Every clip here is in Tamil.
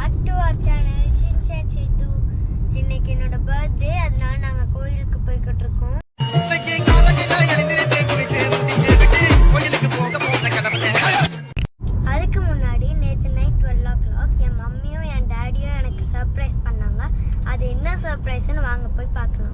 Back to our channel Shinchan Sethu. இன்னைக்கு என்னோட பர்த்டே, அதனால நாங்கள் கோயிலுக்கு போய்கிட்டு இருக்கோம். அதுக்கு முன்னாடி நேற்று நைட் 12 o'clock என் மம்மியும் என் டேடியும் எனக்கு சர்ப்ரைஸ் பண்ணாங்க. அது என்ன சர்ப்ரைஸ்ன்னு வாங்க போய் பார்க்கலாம்.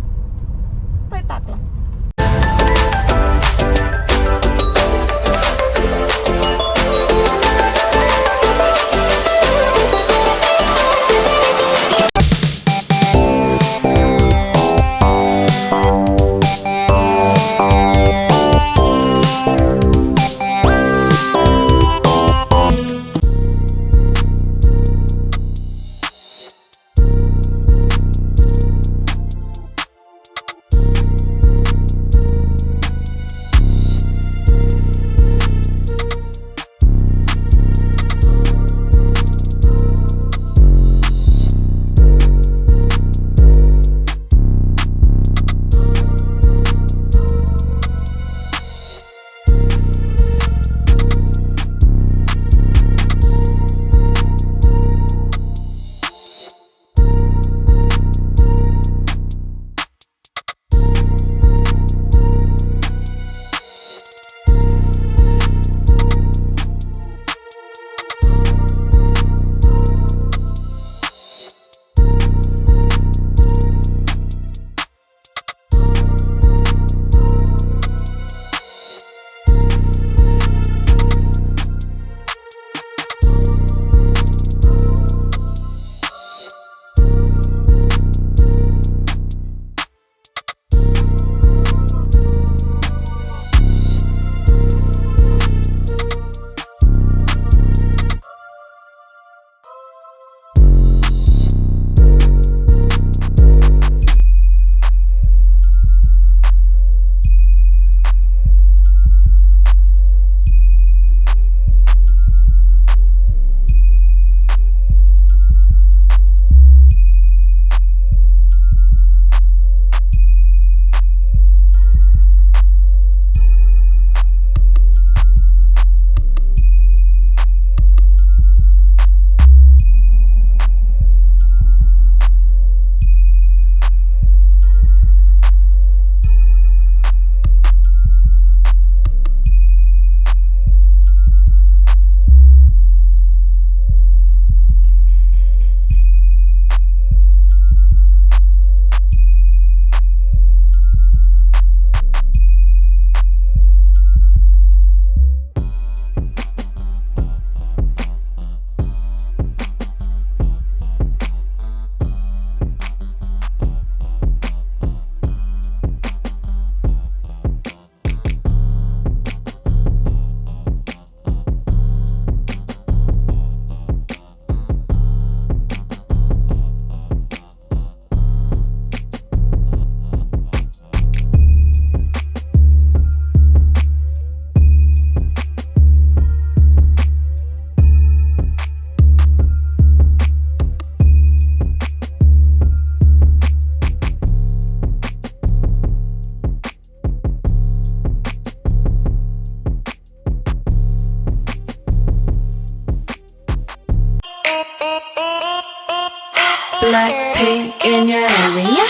Black pink in your area.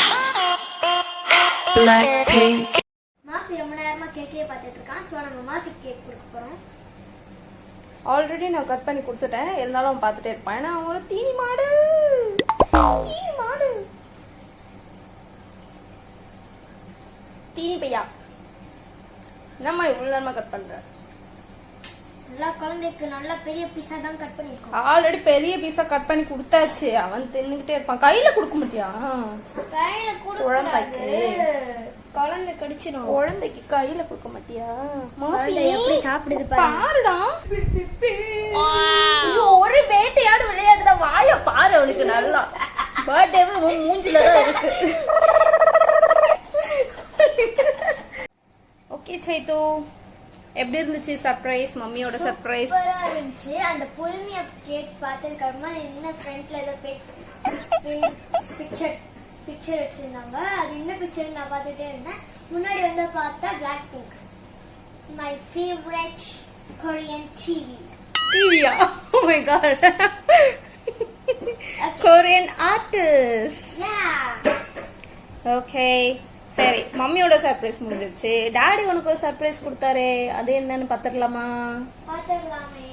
Black pink. மாஃபி ரொம்ப நேரமா கேக்கே பார்த்துட்டு இருக்கான். சோ நம்ம மாஃபி கேக் கொடுக்க போறோம். ஆல்ரெடி நான் கட் பண்ணி கொடுத்துட்டேன். இருந்தாலும் அவன் பார்த்துட்டே இருப்பான். ஏன்னா அவன் ஒரு தீனி மாடு. தீனி பையா. நம்ம இவ்வளவு நேரமா கட் பண்ற. நல்லா குழந்தைக்கு நல்ல பெரிய பீஸா தான் கட் பண்ணிருக்கோம். ஆல்ரெடி பெரிய பீஸா கட் பண்ணி கொடுத்தாச்சு. அவன் தின்னுகிட்டே இருப்பான். கையில கொடுக்க மாட்டியா? கையில குழந்தைக்கு குழந்தை கடிச்சிடும். குழந்தைக்கு கையில கொடுக்க மாட்டியா? மாஃபி எப்படி சாப்பிடுது பாருடா. ஒரு வேட்டையாடு விளையாடுத வாய பாரு. அவளுக்கு நல்லா பர்த்டேவே மூஞ்சில தான் இருக்கு. ஓகே சைத்து, எப்படி இருந்துச்சு சர்ப்ரைஸ்? மம்மியோட சர்ப்ரைஸ் சூப்பரா இருந்துச்சு. அந்த புல்மிய கேக் பார்த்ததுக்கு அப்புறமா என்ன ஃப்ரண்ட்ல ஏதோ பிக்சர் வச்சிருந்தாங்க. அது என்ன பிக்சர் நான் பார்த்துட்டே இருந்தேன். முன்னாடி வந்து பார்த்தா Blackpink, my favourite Korean டிவியா. Oh my God. Korean artist. Yeah. Okay சரி, மம்மியோட சர்ப்ரைஸ் முடிஞ்சிருச்சு. டாடி உனக்கு ஒரு சர்ப்ரைஸ் கொடுத்தாரு, அது என்னன்னு பாத்துக்கலாமா? பாத்துக்கலாமே.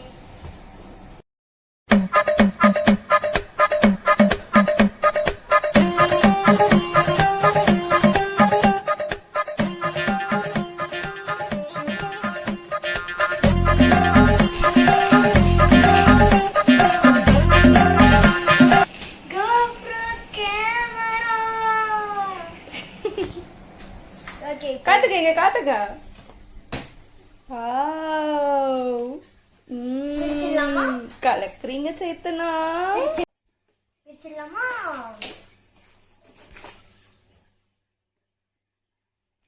GoPro camera. Okay. காட்டுங்க, இங்க காட்டுங்க. பிரிச்சிடலாமா? கலக்குறீங்க Chethana. பிரிச்சிடலாமா?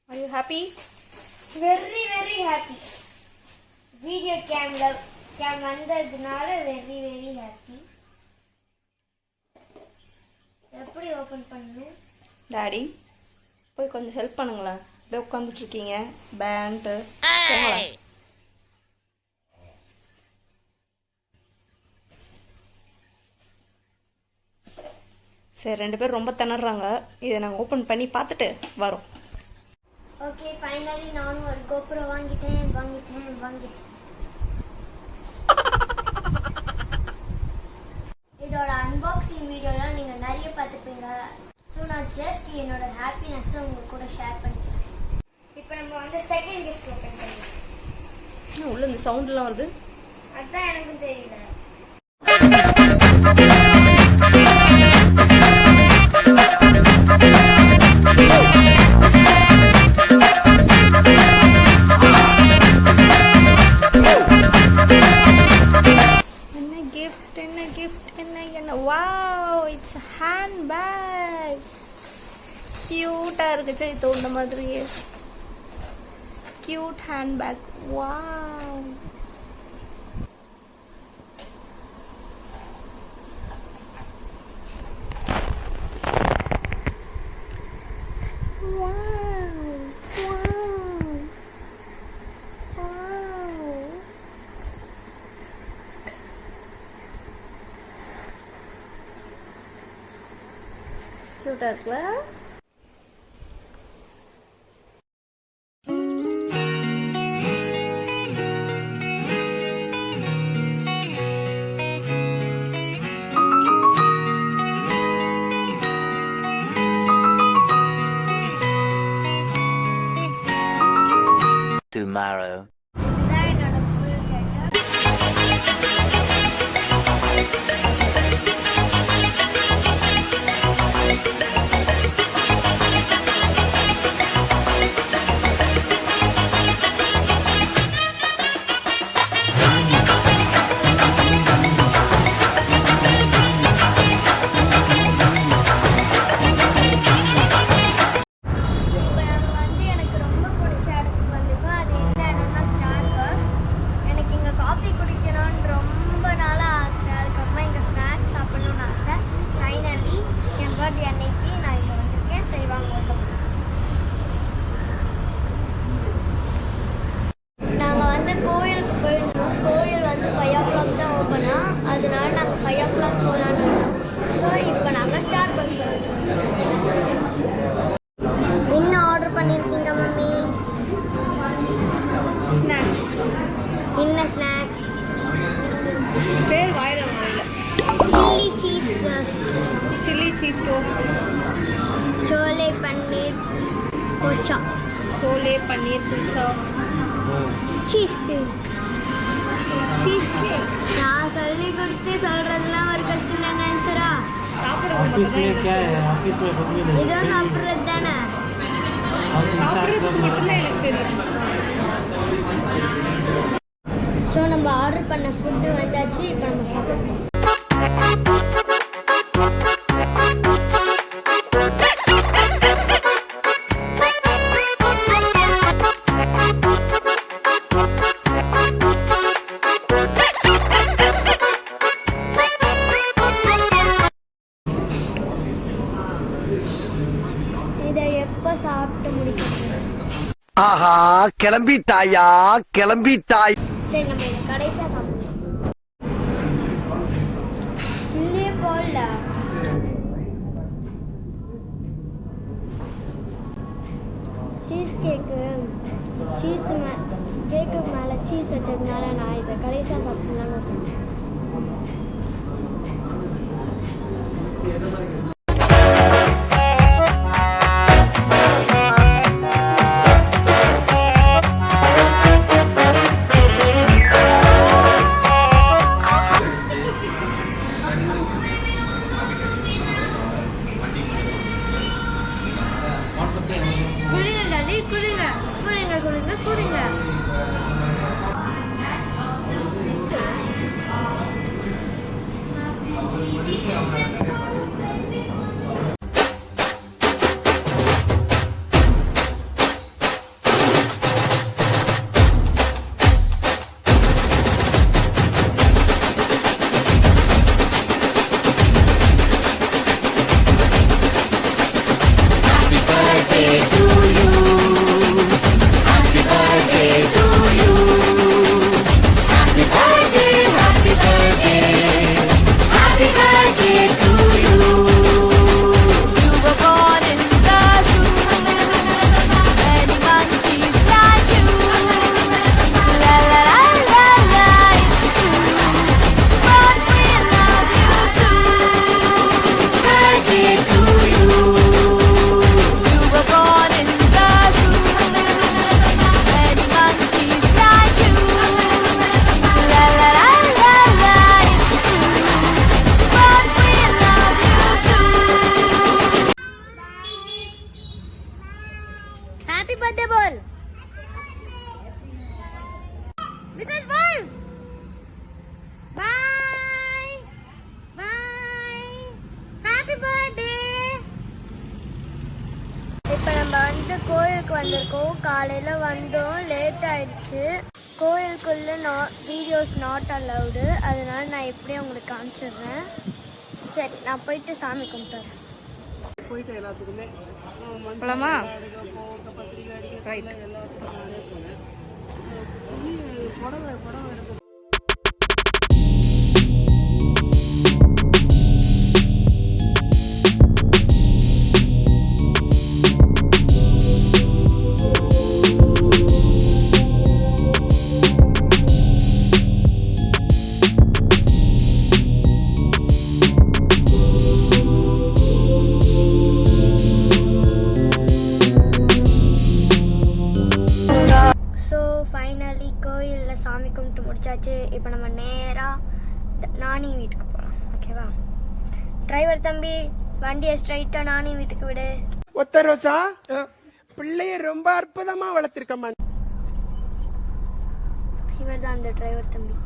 Are you happy? Very very happy. Video cam வந்ததுனால very very happy. எப்படி ஓபன் பண்ணு? டாடி போய் கொஞ்சம் ஹெல்ப் பண்ணுங்களேன். அப்படியே உட்காந்துட்டு இருக்கீங்க பேண்ட். சரி, 2 பேரும் ரொம்ப திணறாங்க. இதை நாங்கள் ஓப்பன் பண்ணி பார்த்துட்டு வரோம். ஓகே, ஃபைனலி நானும் ஒரு GoPro வாங்கிட்டேன். இதோட அன்பாக்சிங் வீடியோலாம் நீங்க நிறைய பார்த்துப்பீங்க. ஸோ நான் ஜஸ்ட் என்னோட ஹாப்பினஸ்ஸை உங்க கூட ஷேர் பண்ணிக்கிறேன். இப்போ நம்ம வந்து செகண்ட் கிஃப்ட் ஓப்பன் பண்ணலாம். உள்ள இந்த சவுண்ட்லாம் வருது. அதான் எனக்கும் தெரியல. என்ன வாவ், இட்ஸ் ஹேண்ட் பேக். கியூட்டா இருக்கு சேத்து, இந்த மாதிரியே கியூட் ஹேண்ட் பேக். வாவ், கியூட்டா இருக்குல்ல? Tomorrow. இதான் என்னோட full getup. இப்போ நம்ம வந்து எனக்கு ரொம்ப பிடிச்ச இடத்துக்கு வந்திருக்கோம். அது எந்த இடம்னா ஸ்டார்பக்ஸ். எனக்கு இங்கே காஃபி குடிக்கணும்னு ரொம்ப நாளாக ஆசை. அதுக்கப்புறமா இங்கே ஸ்நாக்ஸ் சாப்பிடணும்னு ஆசை. ஃபைனலி என் பர்த்டே அன்னைக்கு நான் இங்கே வந்திருக்கேன். செய்வாங்க நாங்கள் வந்து கோயிலுக்கு போயிருந்தோம். கோயில் வந்து 5 o'clock தான் ஓப்பனா, அதனால நாங்கள் 5 o'clock போகலான்னு இருந்தோம். ஸோ இப்போ நாங்கள் ஸ்டார்பக்ஸ் வந்துட்டோம். என்ன ஆர்டர் பண்ணியிருக்கீங்க மம்மி? ஸ்நாக்ஸ். என்ன ஸ்நாக்ஸ்? பேர் வாயில முடியல. Chilli cheese toast, chole paneer kulcha, chole paneer kulcha, cheesecake. Cheesecake. நான் சொல்லி கொடுத்து சொல்றதுலாம் ஒரு கஷ்டம் ஆன்சரா? இதோ சாப்பிட்றது தானே. சாப்பிட்றதுக்கு மட்டும்தான் எனக்கு தெரியும். ஸோ நம்ம ஆர்டர் பண்ண ஃபுட்டு வந்தாச்சு. இப்போ நம்ம சாப்பிடுவோம். இதை எப்போ சாப்பிட்டு முடிக்கணும்? ஆஹா, கிளம்பிட்டாயா கிளம்பிட்டாய். சரி, நம்ம இதை கடைசியாக சாப்பிடுவோம். இல்லையே போடல. சீஸ் கேக்கு கேக்கு மேலே சீஸ் வச்சதுனால நான் இதை கடைசியாக சாப்பிடலான்னு இருக்கேன். குடிங்க. हैप्पी बर्थडे बोल विकास बोल बाय बाय हैप्पी बर्थडे இப்போ நம்ம வந்து கோயிலுக்கு வந்திருக்கோம். காலையில் வந்தோம், லேட் ஆயிடுச்சு. கோயிலுக்குள்ள வீடியோஸ் நாட் அலவுடு, அதனால நான் எப்படியும் உங்களுக்கு காமிச்சிடுறேன். சரி, நான் போயிட்டு சாமி கும்பிட்டுறேன். போயிட்டு எல்லாத்துக்குமே போலாமா? புடவை எடுத்து கோயிலில் சாமி கும்பிட்டு முடிச்சாச்சு. இப்போ நம்ம நேராக நானி வீட்டுக்கு போகலாம். ஓகேவா? டிரைவர் தம்பி, வண்டியை ஸ்ட்ரைட்டாக நானி வீட்டுக்கு விடு. ஒத்த ரோசா, பிள்ளைய ரொம்ப அற்புதமா வளர்த்திருக்கம்மா. இவர் தான் அந்த டிரைவர் தம்பி.